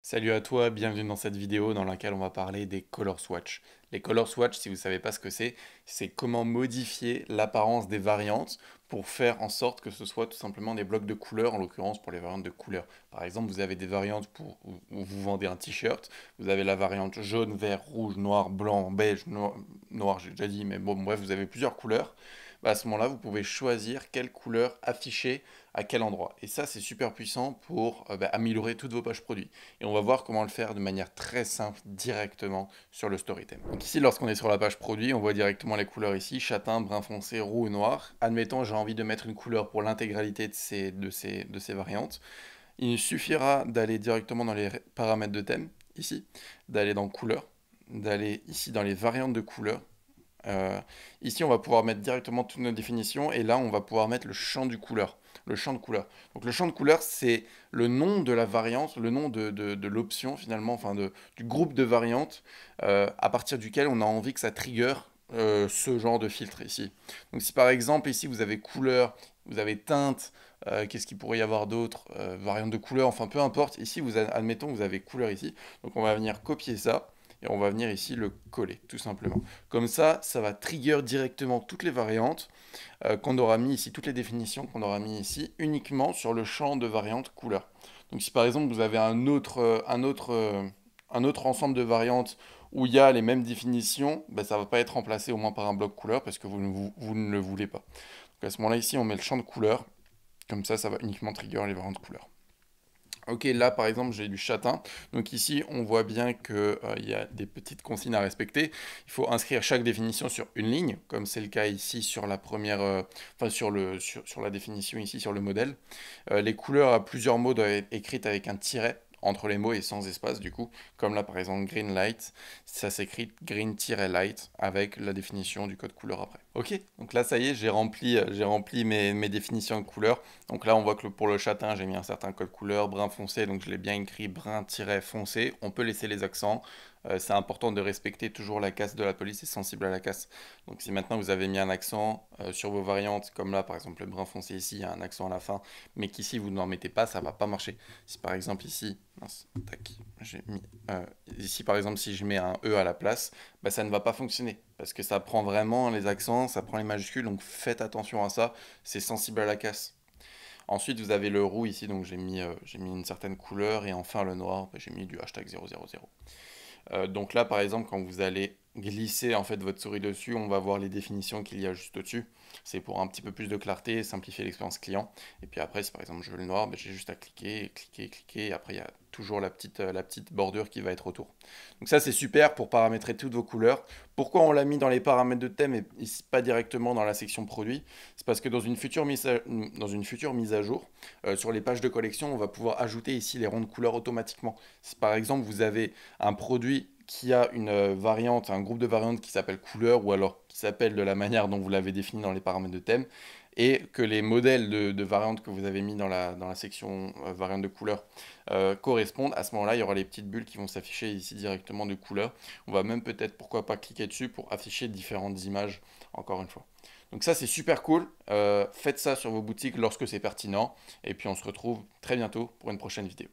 Salut à toi, bienvenue dans cette vidéo dans laquelle on va parler des color swatch. Les color swatch, si vous ne savez pas ce que c'est comment modifier l'apparence des variantes pour faire en sorte que ce soit tout simplement des blocs de couleurs, en l'occurrence pour les variantes de couleurs. Par exemple, vous avez des variantes où vous vendez un t-shirt, vous avez la variante jaune, vert, rouge, noir, blanc, beige, noir, j'ai déjà dit, mais bon, bref, vous avez plusieurs couleurs. Bah, à ce moment-là, vous pouvez choisir quelle couleur afficher à quel endroit. Et ça, c'est super puissant pour améliorer toutes vos pages produits. Et on va voir comment le faire de manière très simple directement sur le Storytime. Donc ici, lorsqu'on est sur la page produit, on voit directement les couleurs ici, châtain, brun foncé, roux ou noir. Admettons, j'ai envie de mettre une couleur pour l'intégralité de ces variantes. Il suffira d'aller directement dans les paramètres de thème, ici, d'aller dans couleurs, d'aller ici dans les variantes de couleurs. Euh, Ici, on va pouvoir mettre directement toutes nos définitions et là, on va pouvoir mettre le champ du couleur. Le champ de couleur. Donc, le champ de couleur, c'est le nom de la variante, le nom de l'option finalement, enfin du groupe de variantes à partir duquel on a envie que ça trigger ce genre de filtre ici. Donc, si par exemple, ici, vous avez couleur, vous avez teinte, qu'est-ce qu'il pourrait y avoir d'autre variante de couleur, enfin peu importe. Ici, admettons, vous avez couleur ici. Donc, on va venir copier ça et on va venir ici le coller, tout simplement. Comme ça va trigger directement toutes les variantes qu'on aura mis ici, toutes les définitions qu'on aura mis ici, uniquement sur le champ de variantes couleur. Donc si par exemple vous avez un autre ensemble de variantes où il y a les mêmes définitions, ben, ça ne va pas être remplacé au moins par un bloc couleur parce que vous ne le voulez pas. Donc à ce moment-là ici on met le champ de couleur, comme ça va uniquement trigger les variantes couleur. Ok, là par exemple j'ai du châtain. Donc ici on voit bien qu'il y a des petites consignes à respecter. Il faut inscrire chaque définition sur une ligne, comme c'est le cas ici sur la première, enfin sur la définition ici sur le modèle. Les couleurs à plusieurs mots doivent être écrites avec un tiret entre les mots et sans espace du coup, comme là par exemple green light, ça s'écrit green-light avec la définition du code couleur après. Ok, donc là ça y est, j'ai rempli mes définitions de couleurs. Donc là on voit que pour le châtain j'ai mis un certain code couleur, brun foncé, donc je l'ai bien écrit brun-foncé. On peut laisser les accents, c'est important de respecter toujours la casse de la police, c'est sensible à la casse. Donc si maintenant vous avez mis un accent sur vos variantes, comme là par exemple le brun foncé ici, il y a un accent à la fin, mais qu'ici vous n'en mettez pas, ça va pas marcher. Si par exemple ici, mince, tac, j'ai mis, ici par exemple si je mets un E à la place, bah, ça ne va pas fonctionner, parce que ça prend vraiment les accents, ça prend les majuscules, donc faites attention à ça, c'est sensible à la casse. Ensuite, vous avez le roux ici, donc j'ai mis une certaine couleur, et enfin le noir, bah, j'ai mis du hashtag 000. Donc là, par exemple, quand vous allez glisser en fait votre souris dessus, on va voir les définitions qu'il y a juste au-dessus. C'est pour un petit peu plus de clarté, simplifier l'expérience client. Et puis après, si par exemple je veux le noir, ben, j'ai juste à cliquer, cliquer, cliquer. Et après, il y a toujours la petite bordure qui va être autour. Donc ça, c'est super pour paramétrer toutes vos couleurs. Pourquoi on l'a mis dans les paramètres de thème et pas directement dans la section produit? C'est parce que dans une future mise à jour, sur les pages de collection, on va pouvoir ajouter ici les ronds de couleurs automatiquement. Si par exemple vous avez un produit qui a une variante, un groupe de variantes qui s'appelle couleur ou alors qui s'appelle de la manière dont vous l'avez défini dans les paramètres de thème et que les modèles de variantes que vous avez mis dans la section variantes de couleur correspondent, à ce moment-là, il y aura les petites bulles qui vont s'afficher ici directement de couleur. On va même peut-être, pourquoi pas, cliquer dessus pour afficher différentes images, encore une fois. Donc ça, c'est super cool. Faites ça sur vos boutiques lorsque c'est pertinent. Et puis on se retrouve très bientôt pour une prochaine vidéo.